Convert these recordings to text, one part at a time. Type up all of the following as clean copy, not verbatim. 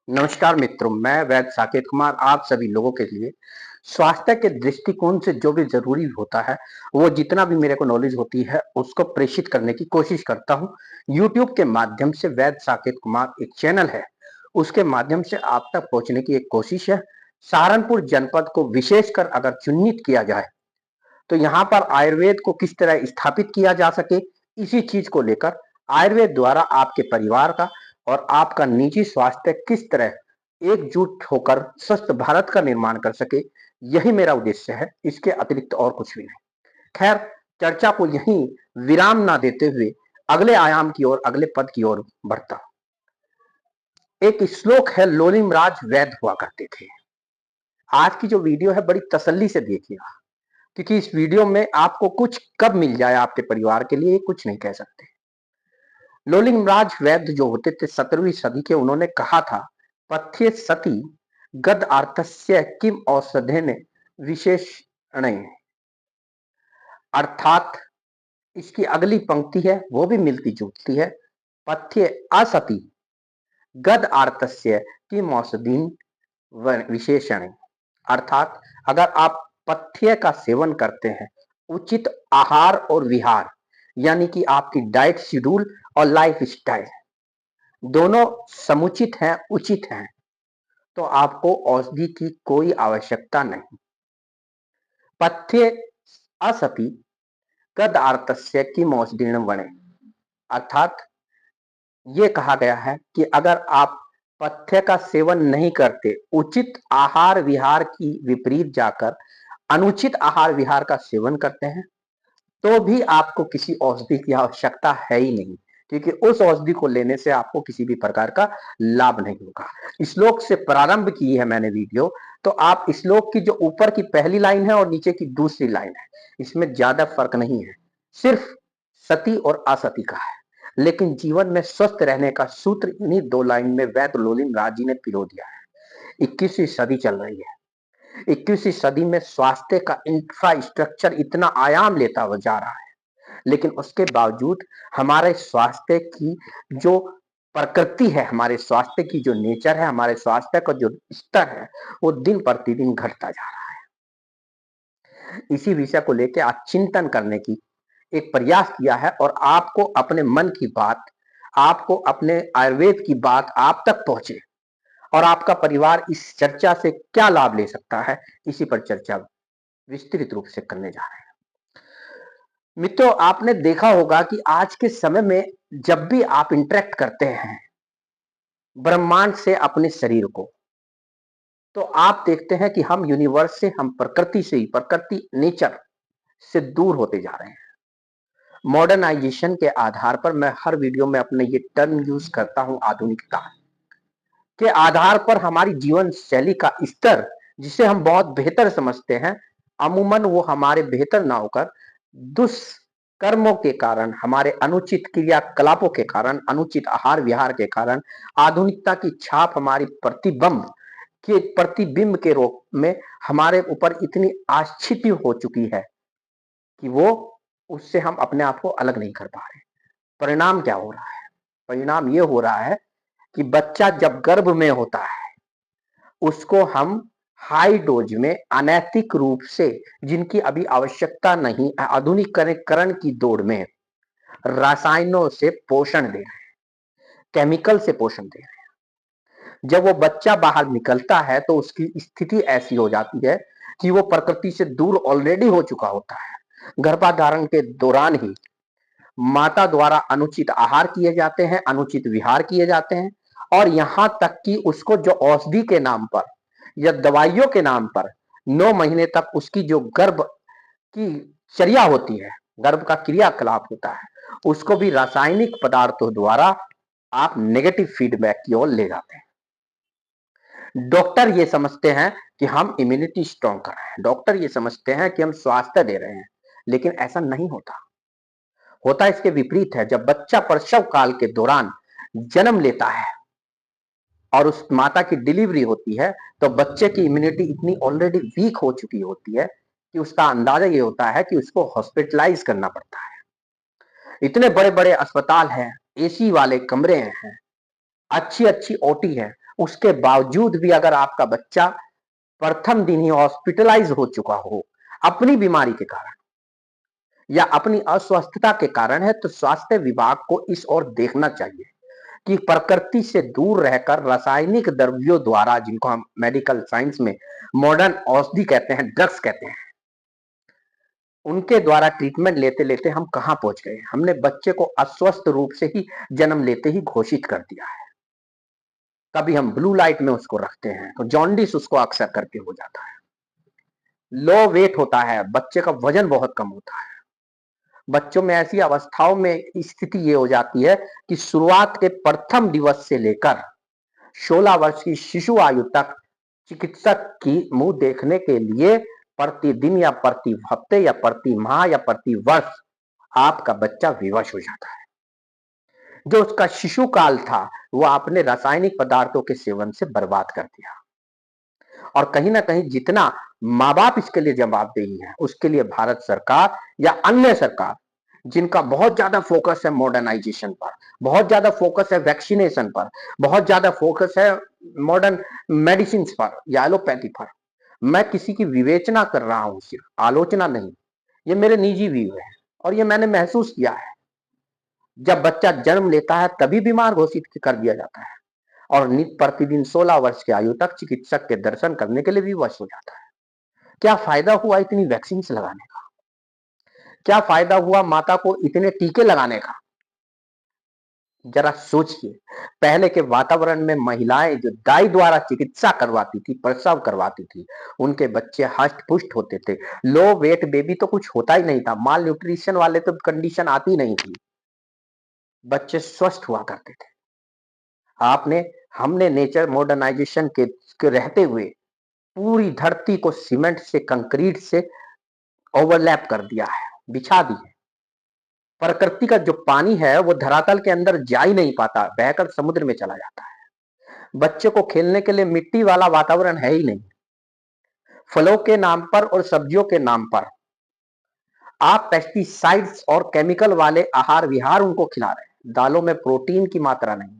नमस्कार मित्रों, मैं वैद्य साकेत कुमार आप सभी लोगों के लिए स्वास्थ्य के दृष्टिकोण से जो भी ज़रूरी होता है, वो जितना भी मेरे को नॉलेज होती है, उसको प्रेषित करने की कोशिश करता हूँ। यूट्यूब के माध्यम से वैद्य साकेत कुमार एक चैनल है, उसके माध्यम से आप तक पहुँचने की एक कोशिश है। सहारनपुर जनपद को विशेषकर अगर चिह्नित किया जाए, तो यहाँ पर आयुर्वेद को किस तरह स्थापित किया जा सके, इसी चीज को लेकर आयुर्वेद द्वारा आपके परिवार का और आपका निजी स्वास्थ्य किस तरह एकजुट होकर स्वस्थ भारत का निर्माण कर सके, यही मेरा उद्देश्य है। इसके अतिरिक्त और कुछ भी नहीं। खैर, चर्चा को यहीं विराम ना देते हुए अगले आयाम की ओर, अगले पद की ओर बढ़ता। एक श्लोक है, लोलिमराज वैद्य हुआ करते थे। आज की जो वीडियो है, बड़ी तसल्ली से देखिएगा, क्योंकि इस वीडियो में आपको कुछ कब मिल जाए आपके परिवार के लिए कुछ नहीं कह सकते। लोलिंगराज वैद्य जो होते थे 17वीं सदी के, उन्होंने कहा था, पथ्ये सती गद आर्तस्य किम औषधेन विशेषण। अर्थात इसकी अगली पंक्ति है, वो भी मिलती जुलती है। पथ्ये असती गद आर्तस्य किम औषधीन विशेषण। अर्थात अगर आप पथ्य का सेवन करते हैं, उचित आहार और विहार, यानी कि आपकी डाइट शेड्यूल और लाइफ स्टाइल दोनों समुचित हैं, उचित हैं, तो आपको औषधि की कोई आवश्यकता नहीं। पथ्य असति कद आर्तस्य की औषधीण बने। अर्थात ये कहा गया है कि अगर आप पथ्य का सेवन नहीं करते, उचित आहार विहार की विपरीत जाकर अनुचित आहार विहार का सेवन करते हैं, तो भी आपको किसी औषधि की आवश्यकता है ही नहीं, क्योंकि उस औषधि को लेने से आपको किसी भी प्रकार का लाभ नहीं होगा। श्लोक से प्रारंभ की है मैंने वीडियो, तो आप श्लोक की जो ऊपर की पहली लाइन है और नीचे की दूसरी लाइन है, इसमें ज्यादा फर्क नहीं है, सिर्फ सती और असती का है। लेकिन जीवन में स्वस्थ रहने का सूत्र इन्हीं दो लाइन में वैद्य लोलिमराज जी ने पिरो दिया है। 21वीं सदी चल रही है। 21वीं सदी में स्वास्थ्य का इंफ्रास्ट्रक्चर इतना आयाम लेता हुआ जा रहा है, लेकिन उसके बावजूद हमारे स्वास्थ्य की जो प्रकृति है, हमारे स्वास्थ्य की जो नेचर है, हमारे स्वास्थ्य का जो स्तर है, वो दिन प्रतिदिन घटता जा रहा है। इसी विषय को लेकर आज चिंतन करने की एक प्रयास किया है, और आपको अपने मन की बात, आपको अपने आयुर्वेद की बात आप तक पहुंचे, और आपका परिवार इस चर्चा से क्या लाभ ले सकता है, इसी पर चर्चा विस्तृत रूप से करने जा रहे हैं। मित्रों, आपने देखा होगा कि आज के समय में जब भी आप इंटरेक्ट करते हैं ब्रह्मांड से, अपने शरीर को, तो आप देखते हैं कि हम यूनिवर्स से, हम प्रकृति से ही, प्रकृति नेचर से दूर होते जा रहे हैं। मॉडर्नाइजेशन के आधार पर मैं हर वीडियो में अपने ये टर्म यूज करता हूं, आधुनिकता के आधार पर हमारी जीवन शैली का स्तर, जिसे हम बहुत बेहतर समझते हैं, अमूमन वो हमारे बेहतर ना होकर दुष्कर्मों के कारण, हमारे अनुचित क्रियाकलापों के कारण, अनुचित आहार विहार के कारण, आधुनिकता की छाप हमारी प्रतिबिंब के रूप में हमारे ऊपर इतनी आच्छिति हो चुकी है कि वो उससे हम अपने आप को अलग नहीं कर पा रहे। परिणाम क्या हो रहा है? परिणाम ये हो रहा है कि बच्चा जब गर्भ में होता है, उसको हम हाई डोज में अनैतिक रूप से, जिनकी अभी आवश्यकता नहीं, आधुनिकीकरण की दौड़ में रसायनों से पोषण दे रहे हैं, केमिकल से पोषण दे रहे हैं। जब वो बच्चा बाहर निकलता है तो उसकी स्थिति ऐसी हो जाती है कि वो प्रकृति से दूर ऑलरेडी हो चुका होता है। गर्भाधारण के दौरान ही माता द्वारा अनुचित आहार किए जाते हैं, अनुचित विहार किए जाते हैं, और यहां तक कि उसको जो औषधि के नाम पर या दवाइयों के नाम पर 9 महीने तक उसकी जो गर्भ की चर्या होती है, गर्भ का क्रियाकलाप होता है, उसको भी रासायनिक पदार्थों द्वारा आप नेगेटिव फीडबैक की ओर ले जाते हैं। डॉक्टर ये समझते हैं कि हम इम्यूनिटी स्ट्रांग कर रहे हैं, डॉक्टर ये समझते हैं कि हम स्वास्थ्य दे रहे हैं, लेकिन ऐसा नहीं होता। होता इसके विपरीत है। जब बच्चा प्रसव काल के दौरान जन्म लेता है और उस माता की डिलीवरी होती है, तो बच्चे की इम्यूनिटी इतनी ऑलरेडी वीक हो चुकी होती है कि उसका अंदाजा ये होता है कि उसको हॉस्पिटलाइज करना पड़ता है। इतने बड़े बड़े अस्पताल हैं, एसी वाले कमरे हैं, अच्छी अच्छी ओटी है, उसके बावजूद भी अगर आपका बच्चा प्रथम दिन ही हॉस्पिटलाइज हो चुका हो अपनी बीमारी के कारण या अपनी अस्वस्थता के कारण है, तो स्वास्थ्य विभाग को इस ओर देखना चाहिए कि प्रकृति से दूर रहकर रासायनिक द्रव्यों द्वारा, जिनको हम मेडिकल साइंस में मॉडर्न औषधि कहते हैं, ड्रग्स कहते हैं, उनके द्वारा ट्रीटमेंट लेते लेते हम कहां पहुंच गए। हमने बच्चे को अस्वस्थ रूप से ही जन्म लेते ही घोषित कर दिया है। कभी हम ब्लू लाइट में उसको रखते हैं तो जॉन्डिस उसको अक्सर करके हो जाता है। लो वेट होता है, बच्चे का वजन बहुत कम होता है। बच्चों में ऐसी अवस्थाओं में स्थिति ये हो जाती है कि शुरुआत के प्रथम दिवस से लेकर 16 वर्ष की शिशु आयु तक चिकित्सक की मुंह देखने के लिए प्रतिदिन या प्रति हफ्ते या प्रति माह या प्रति वर्ष आपका बच्चा विवश हो जाता है। जो उसका शिशु काल था वो आपने रासायनिक पदार्थों के सेवन से बर्बाद कर दिया। और कहीं ना कहीं जितना माँ बाप इसके लिए जवाबदेही है, उसके लिए भारत सरकार या अन्य सरकार, जिनका बहुत ज्यादा फोकस है मॉडर्नाइजेशन पर, बहुत ज्यादा फोकस है वैक्सीनेशन पर, बहुत ज्यादा फोकस है मॉडर्न मेडिसिन पर या एलोपैथी पर, मैं किसी की विवेचना कर रहा हूं, सिर्फ आलोचना नहीं। ये मेरे निजी व्यू है और ये मैंने महसूस किया है। जब बच्चा जन्म लेता है तभी बीमार घोषित कर दिया जाता है और नित प्रतिदिन 16 वर्ष की आयु तक चिकित्सक के दर्शन करने के लिए भी वश हो जाता है। क्या फायदा हुआ इतनी वैक्सीन लगाने का? क्या फायदा हुआ माता को इतने टीके लगाने का? जरा सोचिए, पहले के वातावरण में महिलाएं जो दाई द्वारा चिकित्सा करवाती थी, प्रसव करवाती थी, उनके बच्चे हष्ट पुष्ट होते थे। लो वेट बेबी तो कुछ होता ही नहीं था, माल न्यूट्रिशन वाले तो कंडीशन आती नहीं थी, बच्चे स्वस्थ हुआ करते थे। आपने हमने नेचर मॉडर्नाइजेशन के रहते हुए पूरी धरती को सीमेंट से, कंक्रीट से ओवरलैप कर दिया है, बिछा दी है। प्रकृति का जो पानी है वो धरातल के अंदर जा ही नहीं पाता, बहकर समुद्र में चला जाता है। बच्चे को खेलने के लिए मिट्टी वाला वातावरण है ही नहीं। फलों के नाम पर और सब्जियों के नाम पर आप पेस्टिसाइड्स और केमिकल वाले आहार विहार उनको खिला रहे हैं। दालों में प्रोटीन की मात्रा नहीं है,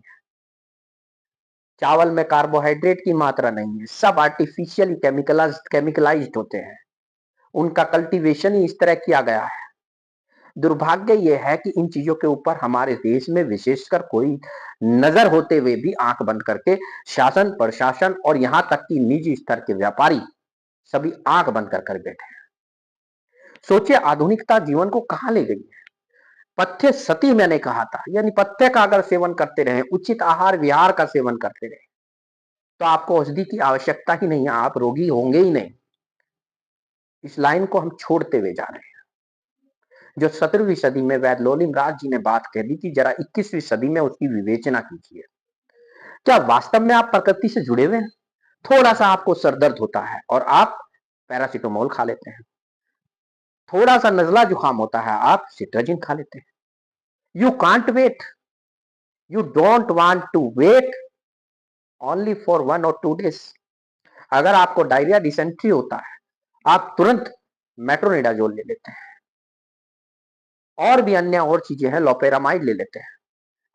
चावल में कार्बोहाइड्रेट की मात्रा नहीं है, सब आर्टिफिशियली केमिकलाइज्ड होते हैं। उनका कल्टीवेशन ही इस तरह किया गया है। दुर्भाग्य यह है कि इन चीजों के ऊपर हमारे देश में विशेषकर कोई नजर होते हुए भी आंख बंद करके शासन, प्रशासन और यहां तक कि निजी स्तर के व्यापारी सभी आंख बंद कर बैठे हैं। सोचिए आधुनिकता जीवन को कहां ले गई है। पथ्य सती मैंने कहा था, यानी पथ्य का अगर सेवन करते रहे, उचित आहार विहार का सेवन करते रहे, तो आपको औषधि की आवश्यकता ही नहीं है, आप रोगी होंगे ही नहीं। इस लाइन को हम छोड़ते हुए जा रहे हैं। जो 17वीं सदी में वैद लोलिम राज जी ने बात कह दी थी, जरा 21वीं सदी में उसकी विवेचना कीजिए। क्या वास्तव में आप प्रकृति से जुड़े हुए हैं? थोड़ा सा आपको सरदर्द होता है और आप पैरासिटामोल खा लेते हैं, थोड़ा सा नजला जुकाम होता है, आप सिट्राजिन खा लेते हैं। You can't wait, you don't want to wait only for 1 और 2 डेज। अगर आपको डायरिया, डिसेंट्री होता है, आप तुरंत मेट्रोनिडाजोल ले लेते हैं, और भी अन्य और चीजें हैं, लोपेरामाइड ले लेते हैं।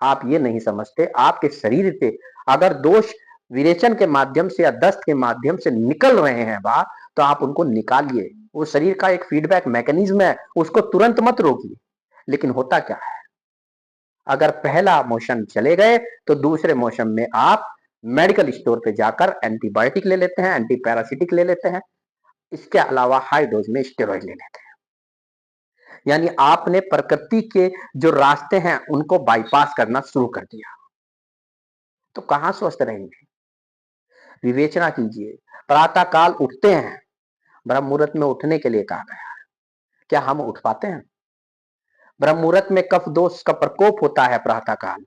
आप ये नहीं समझते आपके शरीर से अगर दोष विरेचन के माध्यम से या दस्त के माध्यम से निकल रहे हैं बाहर, तो आप उनको निकालिए। वो शरीर का एक फीडबैक मैकेनिज्म है, उसको तुरंत मत रोकिए। लेकिन होता क्या है, अगर पहला मोशन चले गए तो दूसरे मोशन में आप मेडिकल स्टोर पे जाकर एंटीबायोटिक ले लेते हैं, एंटी पैरासिटिक ले लेते हैं, इसके अलावा हाई डोज में स्टेरॉइड ले लेते हैं। यानी आपने प्रकृति के जो रास्ते हैं उनको बाईपास करना शुरू कर दिया, तो कहां स्वस्थ रहेंगे? विवेचना कीजिए। प्रातः काल उठते हैं, ब्रह्म मुहूर्त में उठने के लिए कहा गया है, क्या हम उठ पाते हैं? ब्रह्म मुहूर्त में कफ दोष का प्रकोप होता है प्रातः काल,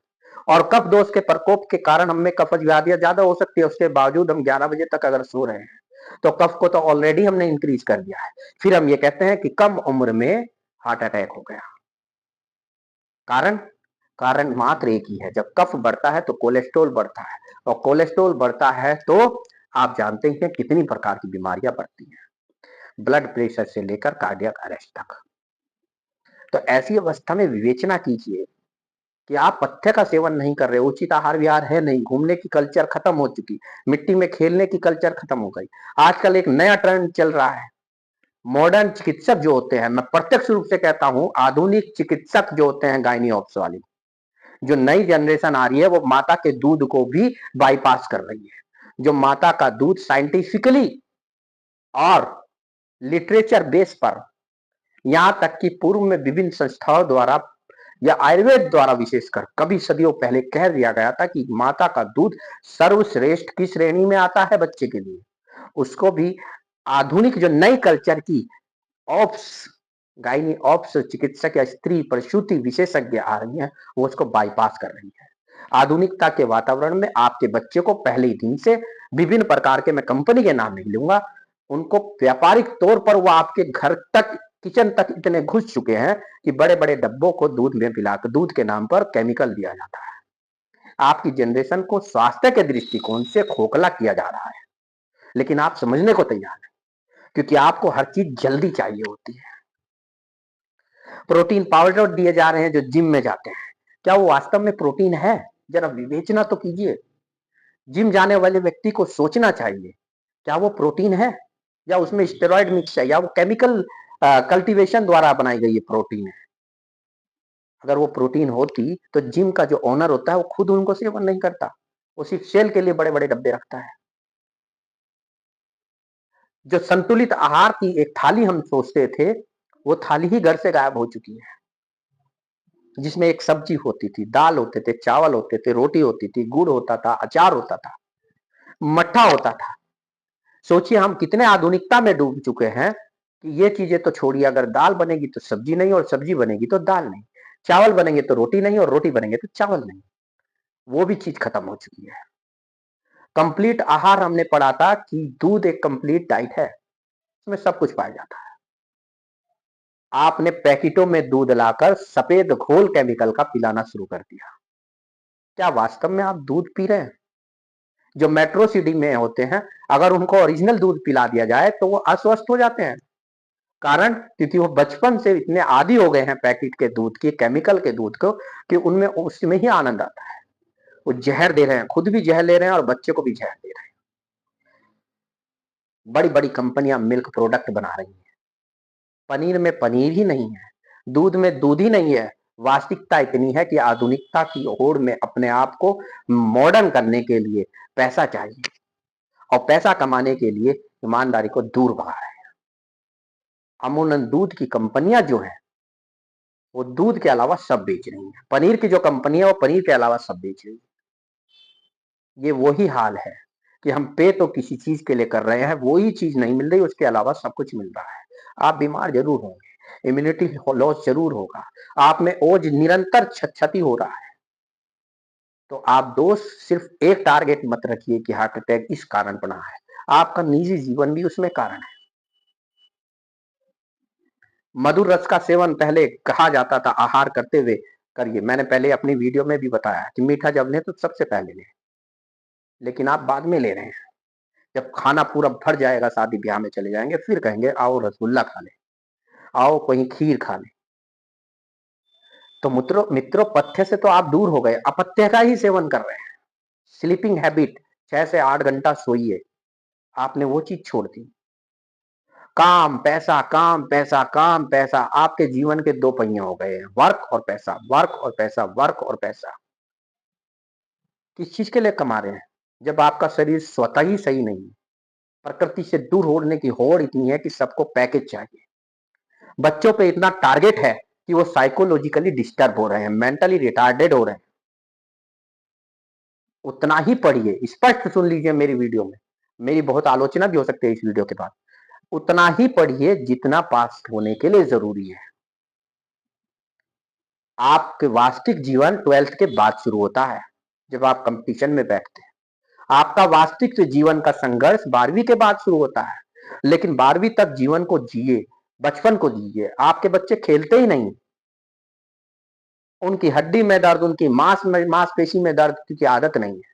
और कफ दोष के प्रकोप के कारण हमें कफज व्याधियां ज्यादा हो सकती है। उसके बावजूद हम 11 बजे तक अगर सो रहे हैं तो कफ को तो ऑलरेडी हमने इंक्रीज कर दिया है, फिर हम ये कहते हैं कि कम उम्र में हार्ट अटैक हो गया। कारण कारण मात्र एक ही है, जब कफ बढ़ता है तो कोलेस्ट्रॉल बढ़ता है, और कोलेस्ट्रॉल बढ़ता है तो आप जानते हैं कितनी प्रकार की बीमारियां बढ़ती हैं, ब्लड प्रेशर से लेकर कार्डियक अरेस्ट तक। तो ऐसी अवस्था में विवेचना कीजिए कि आप पथ्य का सेवन नहीं कर रहे, उचित आहार विहार है नहीं, घूमने की कल्चर खत्म हो चुकी, मिट्टी में खेलने की कल्चर खत्म हो गई। आजकल एक नया ट्रेंड चल रहा है, मॉडर्न चिकित्सक जो होते हैं, मैं प्रत्यक्ष रूप से कहता हूं, आधुनिक चिकित्सक जो होते हैं, गायनी ऑप्स वाली जो नई जनरेशन आ रही है, वो माता के दूध को भी बाईपास कर रही है। जो माता का दूध साइंटिफिकली और लिटरेचर बेस पर, यहां तक कि पूर्व में विभिन्न संस्थाओं द्वारा या आयुर्वेद द्वारा विशेषकर कभी सदियों पहले कह दिया गया था कि माता का दूध सर्वश्रेष्ठ की श्रेणी में आता है बच्चे के लिए, उसको भी आधुनिक जो नई कल्चर की ऑप्स, गायनी ऑप्स चिकित्सक या स्त्री प्रसूति विशेषज्ञ आ रही हैं, वो उसको बाईपास कर रही है। आधुनिकता के वातावरण में आपके बच्चे को पहले ही दिन से विभिन्न प्रकार के, मैं कंपनी के नाम नहीं लूंगा, उनको व्यापारिक तौर पर वो आपके घर तक, किचन तक इतने घुस चुके हैं कि बड़े बड़े डब्बों को दूध में पिलाकर दूध के नाम पर केमिकल दिया जाता है। आपकी जनरेशन को स्वास्थ्य के दृष्टिकोण से खोखला किया जा रहा है, लेकिन आप समझने को तैयार हैं, क्योंकि आपको हर चीज जल्दी चाहिए होती है। प्रोटीन पाउडर दिए जा रहे हैं जो जिम में जाते हैं, क्या वो वास्तव में प्रोटीन है? जरा विवेचना तो कीजिए। जिम जाने वाले व्यक्ति को सोचना चाहिए, क्या वो प्रोटीन है या उसमें स्टेरॉइड मिक्स है, या वो केमिकल कल्टीवेशन द्वारा बनाई गई ये प्रोटीन है। अगर वो प्रोटीन होती तो जिम का जो ओनर होता है वो खुद उनको सेवन नहीं करता, वो सिर्फ सेल के लिए बड़े बड़े डब्बे रखता है। जो संतुलित आहार की एक थाली हम सोचते थे, वो थाली ही घर से गायब हो चुकी है, जिसमें एक सब्जी होती थी, दाल होते थे, चावल होते थे, रोटी होती थी, गुड़ होता था, अचार होता था, मट्ठा होता था। सोचिए हम कितने आधुनिकता में डूब चुके हैं कि ये चीजें तो छोड़िए, अगर दाल बनेगी तो सब्जी नहीं, और सब्जी बनेगी तो दाल नहीं, चावल बनेंगे तो रोटी नहीं, और रोटी बनेंगे तो चावल नहीं, वो भी चीज खत्म हो चुकी है। कंप्लीट आहार हमने पढ़ा था कि दूध एक कंप्लीट डाइट है, उसमें सब कुछ पाया जाता है। आपने पैकेटों में दूध लाकर सफेद घोल केमिकल का पिलाना शुरू कर दिया। क्या वास्तव में आप दूध पी रहे हैं? जो मेट्रो सिटी में होते हैं, अगर उनको ओरिजिनल दूध पिला दिया जाए तो वो अस्वस्थ हो जाते हैं। कारण, क्योंकि वो बचपन से इतने आदी हो गए हैं पैकेट के दूध की, केमिकल के दूध को, कि उनमें उसमें ही आनंद आता है। वो जहर दे रहे हैं, खुद भी जहर ले रहे हैं और बच्चे को भी जहर दे रहे हैं। बड़ी बड़ी कंपनियां मिल्क प्रोडक्ट बना रही हैं, पनीर में पनीर ही नहीं है, दूध में दूध ही नहीं है। वास्तविकता इतनी है कि आधुनिकता की होड़ में अपने आप को मॉडर्न करने के लिए पैसा चाहिए, और पैसा कमाने के लिए ईमानदारी को दूर भगा है। अमूलन दूध की कंपनियां जो है, वो दूध के अलावा सब बेच रही है। पनीर की जो कंपनी है, वो पनीर के अलावा सब बेच रही है। ये वही हाल है कि हम पे तो किसी चीज के लिए कर रहे हैं, वही चीज नहीं मिल रही, उसके अलावा सब कुछ मिल रहा है। आप बीमार जरूर होंगे, इम्यूनिटी लॉस जरूर होगा, आप में ओज निरंतर क्षति हो रहा है। तो आप दोस्त सिर्फ एक टारगेट मत रखिए कि हार्ट अटैक इस कारण बना है, आपका निजी जीवन भी उसमें कारण है। मधुर रस का सेवन पहले कहा जाता था आहार करते हुए करिए, मैंने पहले अपनी वीडियो में भी बताया कि मीठा जब लें तो सबसे पहले लें, लेकिन आप बाद में ले रहे हैं। जब खाना पूरा भर जाएगा, शादी ब्याह में चले जाएंगे, फिर कहेंगे आओ रसगुल्ला खा ले, आओ कहीं खीर खा ले। तो मित्रों मित्रों पथ्य से तो आप दूर हो गए, अपथ्य का ही सेवन कर रहे हैं। स्लीपिंग हैबिट, 6 से 8 घंटा सोइए, आपने वो चीज छोड़ दी। काम पैसा, काम पैसा, काम पैसा, आपके जीवन के दो पहिए हो गए हैं, वर्क और पैसा, वर्क और पैसा, वर्क और पैसा। किस चीज के लिए कमा रहे हैं जब आपका शरीर स्वतः ही सही नहीं है? प्रकृति से दूर होने की होड़ इतनी है कि सबको पैकेज चाहिए। बच्चों पे इतना टारगेट है कि वो साइकोलॉजिकली डिस्टर्ब हो रहे हैं, मेंटली रिटार्डेड हो रहे हैं। उतना ही पढ़िए, स्पष्ट सुन लीजिए मेरी वीडियो में, मेरी बहुत आलोचना भी हो सकती है इस वीडियो के बाद। उतना ही पढ़िए जितना पास होने के लिए जरूरी है। आपके वास्तविक जीवन 12th के बाद शुरू होता है, जब आप कंपटीशन में बैठते हैं। आपका वास्तविक जीवन का संघर्ष 12वीं के बाद शुरू होता है, लेकिन 12वीं तक जीवन को जिए, बचपन को जिए। आपके बच्चे खेलते ही नहीं, उनकी हड्डी में दर्द, उनकी मांसपेशी में दर्द, क्योंकि आदत नहीं है।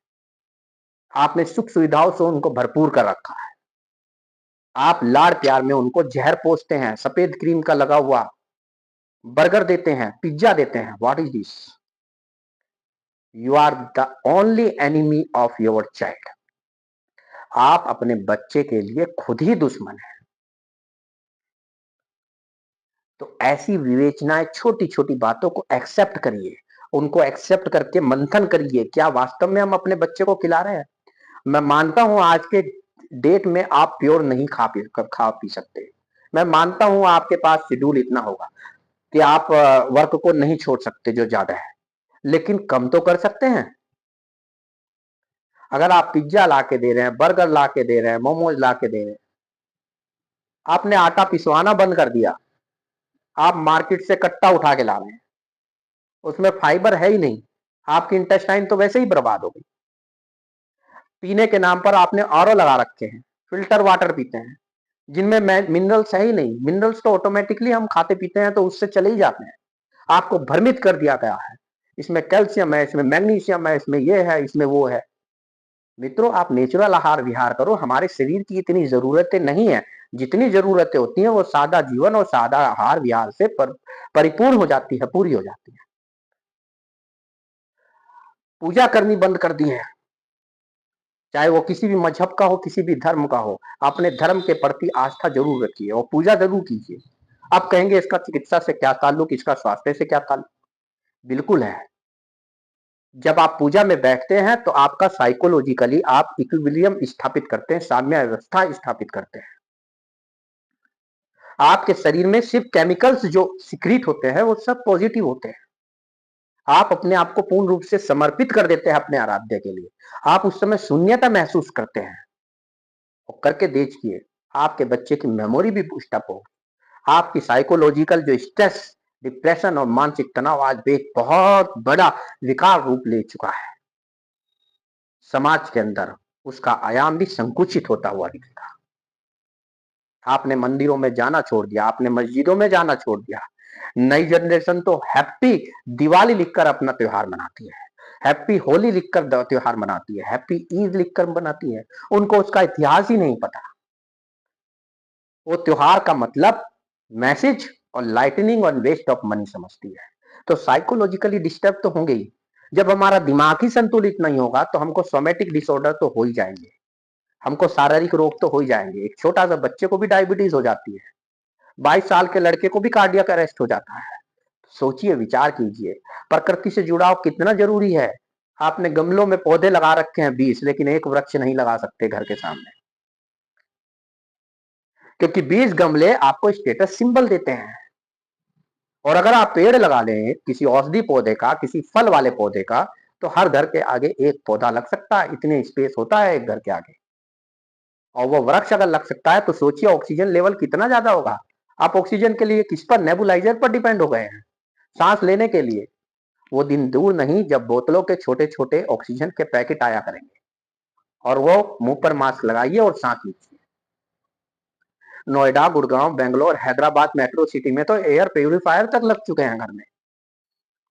आपने सुख सुविधाओं से उनको भरपूर कर रखा है, आप लाड़ प्यार में उनको जहर पोसते हैं, सफेद क्रीम का लगा हुआ बर्गर देते हैं, पिज्जा देते हैं। What is this? You are the only enemy of your child. आप अपने बच्चे के लिए खुद ही दुश्मन है। तो ऐसी विवेचनाएं, छोटी छोटी बातों को एक्सेप्ट करिए, उनको एक्सेप्ट करके मंथन करिए, क्या वास्तव में हम अपने बच्चे को खिला रहे हैं। मैं मानता हूं आज के डेट में आप प्योर नहीं खा पी सकते। मैं मानता हूं आपके पास शेड्यूल इतना होगा कि आप वर्क को नहीं छोड़ सकते जो ज्यादा है, लेकिन कम तो कर सकते हैं। अगर आप पिज्जा ला के दे रहे हैं, बर्गर ला के दे रहे हैं, मोमोज ला के दे रहे हैं, आपने आटा पिसवाना बंद कर दिया, आप मार्केट से कट्टा उठा के ला रहे हैं, उसमें फाइबर है ही नहीं, आपकी इंटेस्टाइन तो वैसे ही बर्बाद हो गई। पीने के नाम पर आपने आरओ लगा रखे हैं, फिल्टर वाटर पीते हैं जिनमें मिनरल्स है ही नहीं। मिनरल्स तो ऑटोमेटिकली हम खाते पीते हैं तो उससे चले ही जाते हैं। आपको भ्रमित कर दिया गया है, इसमें कैल्शियम है, इसमें मैग्नीशियम है, इसमें ये है, इसमें वो है। मित्रों, आप नेचुरल आहार विहार करो। हमारे शरीर की इतनी जरूरतें नहीं है, जितनी जरूरतें होती हैं वो सादा जीवन और सादा आहार विहार से परिपूर्ण हो जाती है, पूरी हो जाती है। पूजा करनी बंद कर दी है, चाहे वो किसी भी मजहब का हो, किसी भी धर्म का हो। अपने धर्म के प्रति आस्था जरूर रखिए और पूजा जरूर कीजिए। आप कहेंगे इसका चिकित्सा से क्या ताल्लुक, इसका स्वास्थ्य से क्या ताल्लुक? बिल्कुल है। जब आप पूजा में बैठते हैं तो आपका साइकोलॉजिकली आप इक्विलिब्रियम स्थापित करते हैं, साम्य अवस्था स्थापित करते हैं। आपके शरीर में सिर्फ केमिकल्स जो सिक्रीट होते हैं वो सब पॉजिटिव होते हैं। आप अपने आप को पूर्ण रूप से समर्पित कर देते हैं अपने आराध्य के लिए। आप उस समय शून्यता महसूस करते हैं और करके देखिए, आपके बच्चे की मेमोरी भी बूस्ट अप होगी। आपकी साइकोलॉजिकल जो स्ट्रेस, डिप्रेशन और मानसिक तनाव आज भी एक बहुत बड़ा विकार रूप ले चुका है समाज के अंदर, उसका आयाम भी संकुचित होता हुआ दिखेगा। आपने मंदिरों में जाना छोड़ दिया, आपने मस्जिदों में जाना छोड़ दिया। नई जनरेशन तो हैप्पी दिवाली लिखकर अपना त्योहार मनाती है, हैप्पी होली लिखकर त्योहार मनाती है, हैप्पी ईद लिखकर मनाती है। उनको उसका इतिहास ही नहीं पता। वो त्योहार का मतलब मैसेज और लाइटनिंग और वेस्ट ऑफ मनी समझती है। तो साइकोलॉजिकली डिस्टर्ब तो होंगे ही। जब हमारा दिमाग ही संतुलित नहीं होगा तो हमको सोमेटिक डिसऑर्डर तो हो ही जाएंगे, हमको शारीरिक रोग तो हो ही जाएंगे। एक छोटा सा बच्चे को भी डायबिटीज हो जाती है, 22 साल के लड़के को भी कार्डियक अरेस्ट हो जाता है। सोचिए, विचार कीजिए, प्रकृति से जुड़ाव कितना जरूरी है। आपने गमलों में पौधे लगा रखे हैं 20, लेकिन एक वृक्ष नहीं लगा सकते घर के सामने, क्योंकि 20 गमले आपको स्टेटस सिंबल देते हैं। और अगर आप पेड़ लगा लें किसी औषधि पौधे का, किसी फल वाले पौधे का, तो हर घर के आगे एक पौधा लग सकता है, इतने स्पेस होता है एक घर के आगे। और वो वृक्ष अगर लग सकता है तो सोचिए ऑक्सीजन लेवल कितना ज्यादा होगा। आप ऑक्सीजन के लिए किस पर, नेबुलाइजर पर डिपेंड हो गए हैं सांस लेने के लिए। वो दिन दूर नहीं जब बोतलों के छोटे छोटे ऑक्सीजन के पैकेट आया करेंगे और वो मुंह पर मास्क लगाइए और सांस लीजिए। नोएडा, गुड़गांव, बेंगलोर, हैदराबाद मेट्रो सिटी में तो एयर प्यूरिफायर तक लग चुके हैं घर में।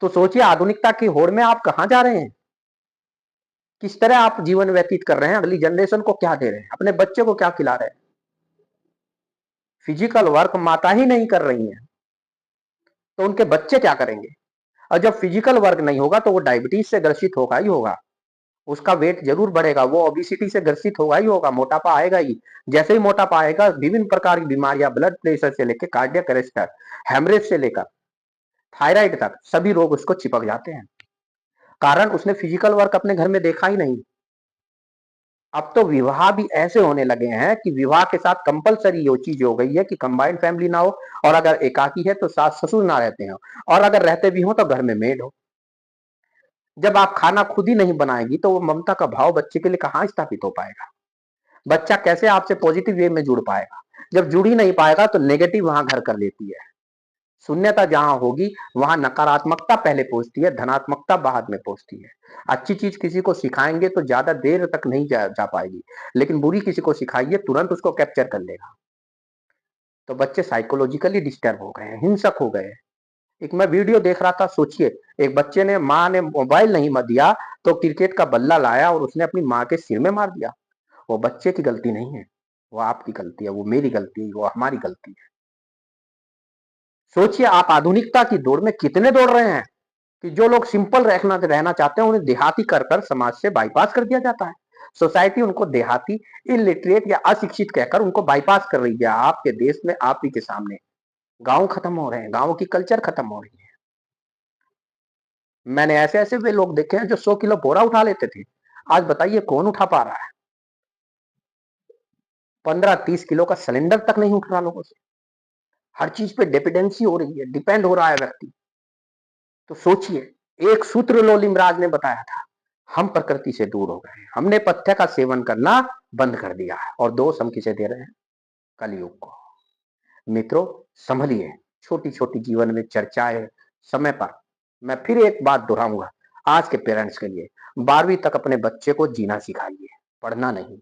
तो सोचिए आधुनिकता की होड़ में आप कहां जा रहे हैं, किस तरह आप जीवन व्यतीत कर रहे हैं, अगली जनरेशन को क्या दे रहे हैं, अपने बच्चे को क्या खिला रहे हैं। फिजिकल वर्क माता ही नहीं कर रही हैं तो उनके बच्चे क्या करेंगे। और जब फिजिकल वर्क नहीं होगा तो वो डायबिटीज से ग्रसित होगा ही होगा, उसका वेट जरूर बढ़ेगा, वो ओबेसिटी से ग्रसित होगा ही होगा, मोटापा आएगा ही। जैसे ही मोटापा आएगा विभिन्न प्रकार की बीमारियां, ब्लड प्रेशर से लेकर कार्डियक अरेस्ट, हेमरेज से लेकर थायराइड तक सभी रोग उसको चिपक जाते हैं। कारण उसने फिजिकल वर्क अपने घर में देखा ही नहीं। अब तो विवाह भी ऐसे होने लगे हैं कि विवाह के साथ कंपलसरी ये चीज हो गई है कि कंबाइंड फैमिली ना हो, और अगर एकाकी है तो सास ससुर ना रहते हो, और अगर रहते भी हो तो घर में मेड हो। जब आप खाना खुद ही नहीं बनाएगी तो वो ममता का भाव बच्चे के लिए कहाँ स्थापित हो पाएगा। बच्चा कैसे आपसे पॉजिटिव वे में जुड़ पाएगा। जब जुड़ ही नहीं पाएगा तो नेगेटिव वहां घर कर लेती है। शून्यता जहां होगी वहां नकारात्मकता पहले पहुंचती है, धनात्मकता बाद में पहुंचती है। अच्छी चीज किसी को सिखाएंगे तो ज्यादा देर तक नहीं जा पाएगी, लेकिन बुरी किसी को सिखाइए तुरंत उसको कैप्चर कर लेगा। तो बच्चे साइकोलॉजिकली डिस्टर्ब हो गए हैं, हिंसक हो गए हैं। एक मैं वीडियो देख रहा था, सोचिए, एक बच्चे ने, माँ ने मोबाइल नहीं मत दिया तो क्रिकेट का बल्ला लाया और उसने अपनी माँ के सिर में मार दिया। वो बच्चे की गलती नहीं है, वो आपकी गलती है, वो मेरी गलती है, वो हमारी गलती है। सोचिए आप आधुनिकता की दौड़ में कितने दौड़ रहे हैं, कि जो लोग सिंपल रहना चाहते हैं उन्हें देहाती कर कर समाज से बाईपास कर दिया जाता है। सोसाइटी उनको देहाती, इलिटरेट या अशिक्षित कहकर उनको बाईपास कर रही है। आपके देश में आप ही के सामने गांव खत्म हो रहे हैं, गांव की कल्चर खत्म हो रही है। मैंने ऐसे ऐसे वे लोग देखे हैं जो 100 किलो बोरा उठा लेते थे, आज बताइए कौन उठा पा रहा है? 15-30 किलो का सिलेंडर तक नहीं उठ रहा लोगों से। हर चीज पे डिपेंडेंसी हो रही है, डिपेंड हो रहा है व्यक्ति। तो सोचिए, एक सूत्र लोलिमराज ने बताया था, हम प्रकृति से दूर हो गए हैं, हमने पथ्य का सेवन करना बंद कर दिया है, और दोष हम किसे दे रहे हैं? कलयुग को। मित्रों, संभलिए। छोटी छोटी जीवन में चर्चाएं समय पर। मैं फिर एक बात दोहराऊंगा आज के पेरेंट्स के लिए, 12वीं तक अपने बच्चे को जीना सिखाइए, पढ़ना नहीं।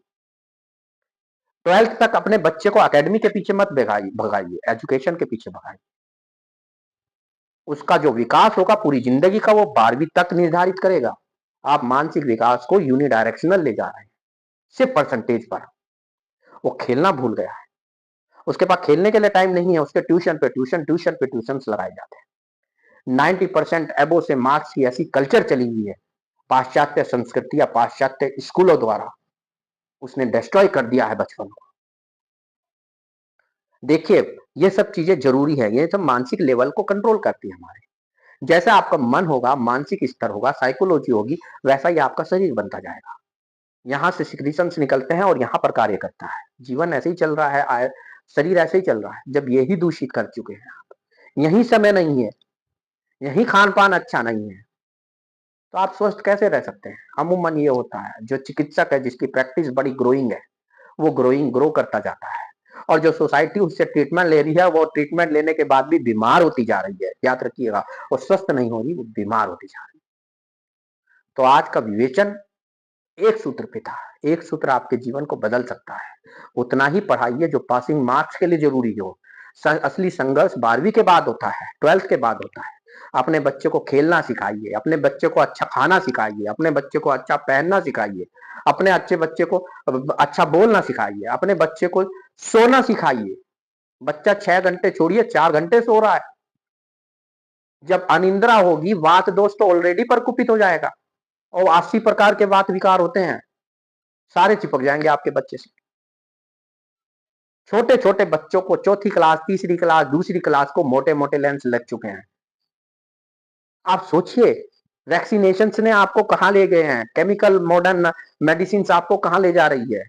12th तक अपने बच्चे को एकेडमी के पीछे मत भगाइए, एजुकेशन के पीछे भगाइए। उसका जो विकास होगा पूरी जिंदगी का, वो 12वीं तक निर्धारित करेगा। आप मानसिक विकास को यूनिडायरेक्शनल ले जा रहे हैं, सिर्फ परसेंटेज पर। वो खेलना भूल गया है, उसके पास खेलने के लिए टाइम नहीं है, उसके ट्यूशन पे ट्यूशन, ट्यूशन पे ट्यूशन लगाए जाते हैं। 90% एबो से मार्क्स की ऐसी कल्चर चली हुई है, पाश्चात्य संस्कृति या पाश्चात्य स्कूलों द्वारा उसने डिस्ट्रॉय कर दिया है बचपन को। देखिए, ये सब चीजें जरूरी है, ये सब मानसिक लेवल को कंट्रोल करती है हमारे। जैसा आपका मन होगा, मानसिक स्तर होगा, साइकोलॉजी होगी, वैसा ही आपका शरीर बनता जाएगा। यहाँ से सिक्रीशंस निकलते हैं और यहाँ पर कार्य करता है। जीवन ऐसे ही चल रहा है, शरीर ऐसे ही चल रहा है। जब यही दूषित कर चुके हैं आप, यही समय नहीं है, यही खान पान अच्छा नहीं है, तो आप स्वस्थ कैसे रह सकते हैं? अमूमन ये होता है, जो चिकित्सक है, जिसकी प्रैक्टिस बड़ी ग्रोइंग है, वो ग्रो करता जाता है, और जो सोसाइटी उससे ट्रीटमेंट ले रही है, वो ट्रीटमेंट लेने के बाद भी बीमार होती जा रही है। याद रखिएगा, वो स्वस्थ नहीं हो रही, वो बीमार होती जा रही है। तो आज का विवेचन एक सूत्र पे था। एक सूत्र आपके जीवन को बदल सकता है। उतना ही पढ़ाइए जो पासिंग मार्क्स के लिए जरूरी हो। असली संघर्ष 12वीं के बाद होता है, 12th के बाद होता है। अपने बच्चे को खेलना सिखाइए, अपने बच्चे को अच्छा खाना सिखाइए, अपने बच्चे को अच्छा पहनना सिखाइए, अपने अच्छे बच्चे को अच्छा बोलना सिखाइए, अपने बच्चे को सोना सिखाइए। बच्चा 6 घंटे छोड़िए, 4 घंटे सो रहा है। जब अनिंद्रा होगी, वात दोष तो ऑलरेडी प्रकुपित हो जाएगा, और 80 प्रकार के वात विकार होते हैं, सारे चिपक जाएंगे आपके बच्चे से। छोटे छोटे बच्चों को चौथी क्लास, तीसरी क्लास, दूसरी क्लास को मोटे मोटे लेंस लग चुके हैं। आप सोचिए, वैक्सीनेशन ने आपको कहां ले गए हैं, केमिकल मॉडर्न मेडिसिन आपको कहां ले जा रही है।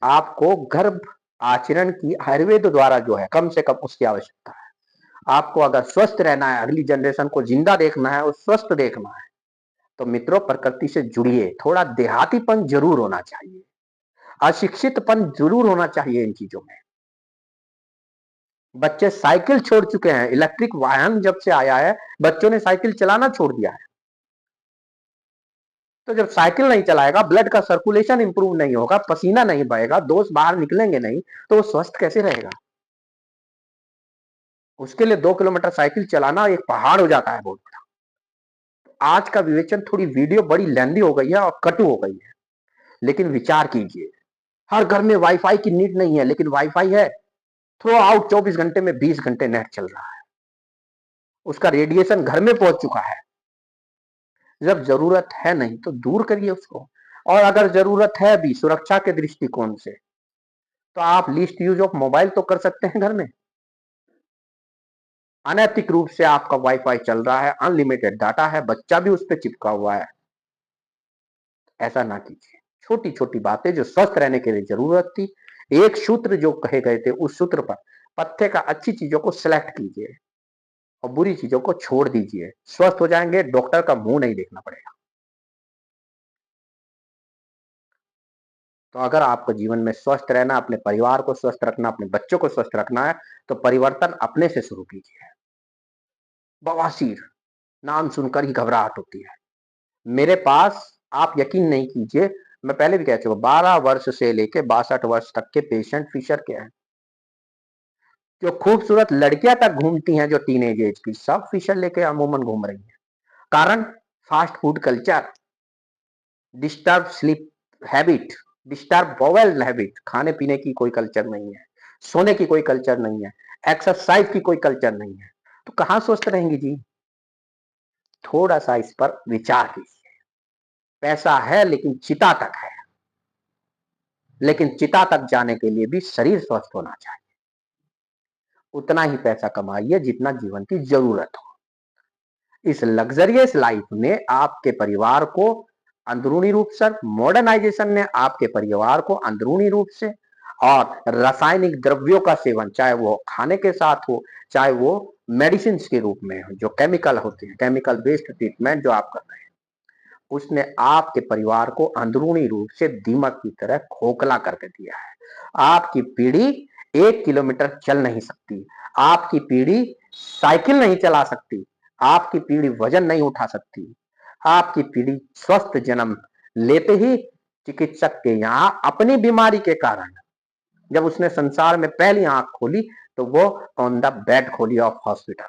आपको गर्भ आचरण की आयुर्वेद द्वारा जो है, कम से कम उसकी आवश्यकता है। आपको अगर स्वस्थ रहना है, अगली जनरेशन को जिंदा देखना है और स्वस्थ देखना है, तो मित्रों प्रकृति से जुड़िए। थोड़ा देहातीपन जरूर होना चाहिए, अशिक्षितपन जरूर होना चाहिए इन चीजों में। बच्चे साइकिल छोड़ चुके हैं, इलेक्ट्रिक वाहन जब से आया है, बच्चों ने साइकिल चलाना छोड़ दिया है। तो जब साइकिल नहीं चलाएगा, ब्लड का सर्कुलेशन इंप्रूव नहीं होगा, पसीना नहीं बहेगा, दोष बाहर निकलेंगे नहीं, तो वो स्वस्थ कैसे रहेगा? उसके लिए 2 किलोमीटर साइकिल चलाना एक पहाड़ हो जाता है बहुत बड़ा। आज का विवेचन, थोड़ी वीडियो बड़ी लेंदी हो गई है और कटु हो गई है, लेकिन विचार कीजिए। हर घर में वाईफाई की नीड नहीं है, लेकिन वाईफाई है। थ्रो आउट 24 घंटे में 20 घंटे नेट चल रहा है, उसका रेडिएशन घर में पहुंच चुका है। जब जरूरत है नहीं तो दूर करिए उसको, और अगर जरूरत है भी सुरक्षा के दृष्टिकोण से, तो आप लिस्ट यूज ऑफ मोबाइल तो कर सकते हैं घर में। अनैतिक रूप से आपका वाईफाई चल रहा है, अनलिमिटेड डाटा है, बच्चा भी उस पर चिपका हुआ है, ऐसा ना कीजिए। छोटी छोटी बातें जो स्वस्थ रहने के लिए जरूरत थी, एक सूत्र जो कहे गए थे, उस सूत्र पर पत्ते का अच्छी चीजों को सिलेक्ट कीजिए और बुरी चीजों को छोड़ दीजिए। स्वस्थ हो जाएंगे, डॉक्टर का मुंह नहीं देखना पड़ेगा। तो अगर आपको जीवन में स्वस्थ रहना, अपने परिवार को स्वस्थ रखना, अपने बच्चों को स्वस्थ रखना है, तो परिवर्तन अपने से शुरू कीजिए। बवासीर नाम सुनकर ही घबराहट होती है। मेरे पास, आप यकीन नहीं कीजिए, मैं पहले भी कह चुका, 12 वर्ष से लेके 62 वर्ष तक के पेशेंट फिशर के हैं। जो खूबसूरत लड़कियां तक घूमती हैं, जो टीनेज एज की, सब फिशर लेके अमूमन घूम रही हैं। कारण, fast food culture, disturb sleep habit, disturb bowel habit. खाने पीने की कोई कल्चर नहीं है, सोने की कोई कल्चर नहीं है, एक्सरसाइज की कोई कल्चर नहीं है, तो कहां स्वस्थ रहेंगी जी? थोड़ा सा इस पर विचार कीजिए। पैसा है लेकिन चिता तक है, लेकिन चिता तक जाने के लिए भी शरीर स्वस्थ होना चाहिए। उतना ही पैसा कमाइए जितना जीवन की जरूरत हो। इस लग्जरियस लाइफ ने आपके परिवार को अंदरूनी रूप से, मॉडर्नाइजेशन ने आपके परिवार को अंदरूनी रूप से, और रासायनिक द्रव्यों का सेवन, चाहे वो खाने के साथ हो, चाहे वो मेडिसिन के रूप में हो, जो केमिकल होते हैं, केमिकल बेस्ड ट्रीटमेंट जो आप कर रहे हैं, उसने आपके परिवार को अंदरूनी रूप से दीमक की तरह खोखला करके दिया है। आपकी पीढ़ी 1 किलोमीटर चल नहीं सकती, आपकी पीढ़ी साइकिल नहीं चला सकती, आपकी पीढ़ी वजन नहीं उठा सकती, आपकी पीढ़ी स्वस्थ जन्म लेते ही चिकित्सक के यहां अपनी बीमारी के कारण, जब उसने संसार में पहली आंख खोली, तो वो ऑन द बेड खोली ऑफ हॉस्पिटल।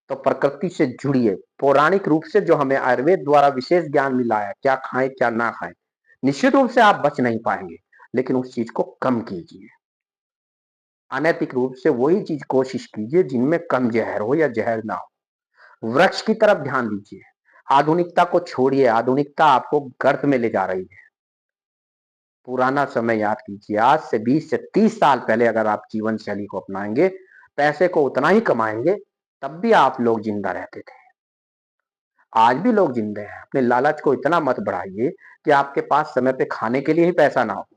तो प्रकृति से जुड़िए। पौराणिक रूप से जो हमें आयुर्वेद द्वारा विशेष ज्ञान मिला है, क्या खाएं क्या ना खाएं, निश्चित रूप से आप बच नहीं पाएंगे, लेकिन उस चीज को कम कीजिए। अनैतिक रूप से वही चीज कोशिश कीजिए जिनमें कम जहर हो या जहर ना हो। वृक्ष की तरफ ध्यान दीजिए। आधुनिकता को छोड़िए, आधुनिकता आपको गर्त में ले जा रही है। पुराना समय याद कीजिए, आज से 20 से 30 साल पहले अगर आप जीवन शैली को अपनाएंगे, पैसे को उतना ही कमाएंगे, तब भी आप लोग जिंदा रहते थे। आज भी लोग जिंदा हैं। अपने लालच को इतना मत बढ़ाइए कि आपके पास समय पे खाने के लिए ही पैसा ना हो।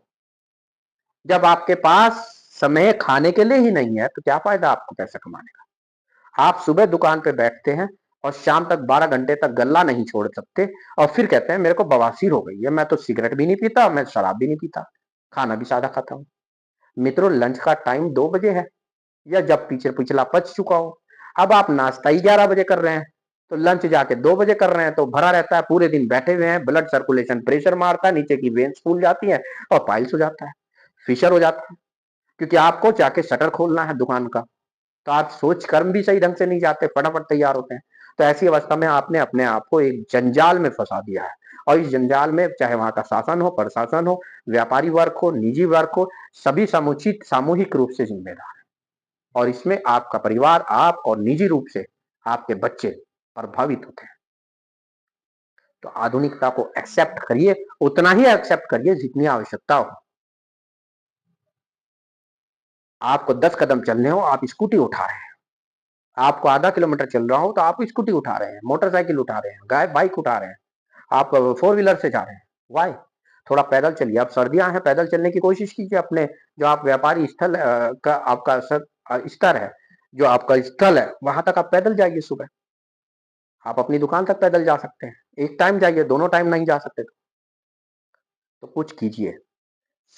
जब आपके पास समय खाने के लिए ही नहीं है, तो क्या फायदा आपको पैसा कमाने का। आप सुबह दुकान पे बैठते हैं और शाम तक 12 घंटे तक गल्ला नहीं छोड़ सकते, और फिर कहते हैं मेरे को बवासीर हो गई है, मैं तो सिगरेट भी नहीं पीता, मैं शराब भी नहीं पीता, खाना भी सादा खाता हूँ। मित्रों, लंच का टाइम 2 बजे है, या जब पीछे पिछला पच चुका हो। अब आप नाश्ता ही 11 बजे कर रहे हैं, तो लंच जाके 2 बजे कर रहे हैं, तो भरा रहता है, पूरे दिन बैठे हुए हैं, ब्लड सर्कुलेशन प्रेशर मारता है, नीचे की वेन्स फूल जाती है और पाइल्स हो जाता है, फिशर हो जाता है। क्योंकि आपको जाके शटर खोलना है दुकान का, तो आप सोच कर्म भी सही ढंग से नहीं जाते, फटाफट तैयार होते हैं। तो ऐसी अवस्था में आपने अपने आप को एक जंजाल में फंसा दिया है, और इस जंजाल में चाहे वहां का शासन हो, प्रशासन हो, व्यापारी वर्ग हो, निजी वर्ग हो, सभी समुचित सामूहिक रूप से जिम्मेदार है। और इसमें आपका परिवार, आप और निजी रूप से आपके बच्चे प्रभावित होते हैं। तो आधुनिकता को एक्सेप्ट करिए, उतना ही एक्सेप्ट करिए जितनी आवश्यकता हो। आपको 10 कदम चलने हो, आप स्कूटी उठा रहे हैं। आपको आधा किलोमीटर चल रहा हो, तो आप स्कूटी उठा रहे हैं, मोटरसाइकिल उठा रहे हैं, गाय बाइक उठा रहे हैं, आप 4 व्हीलर से जा रहे हैं। वाई? थोड़ा पैदल चलिए। अब सर्दियां हैं, पैदल चलने की कोशिश कीजिए। अपने जो आप व्यापारी स्थल का आपका स्तर है, जो आपका स्थल है, वहां तक आप पैदल जाइए सुबह। आप अपनी दुकान तक पैदल जा सकते हैं। एक टाइम जाइए, दोनों टाइम नहीं जा सकते तो कुछ कीजिए।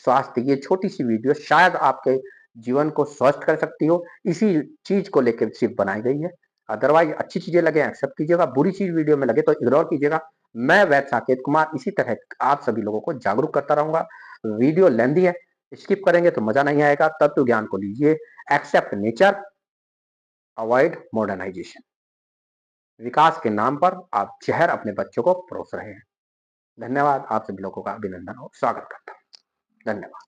स्वास्थ्य, ये छोटी सी वीडियो शायद आपके जीवन को स्वस्थ कर सकती हो, इसी चीज को लेकर सिर्फ बनाई गई है। अदरवाइज अच्छी चीजें लगे एक्सेप्ट कीजिएगा, बुरी चीज वीडियो में लगे तो इग्नोर कीजिएगा। मैं वैद्य साकेत कुमार इसी तरह आप सभी लोगों को जागरूक करता रहूंगा। वीडियो लेंदी है, स्किप करेंगे तो मजा नहीं आएगा। तत्व ज्ञान को लीजिए, एक्सेप्ट नेचर, अवॉइड मॉडर्नाइजेशन। विकास के नाम पर आप जहर अपने बच्चों को परोस रहे हैं। धन्यवाद। आप सभी लोगों का अभिनंदन और स्वागत करता हूँ। धन्यवाद।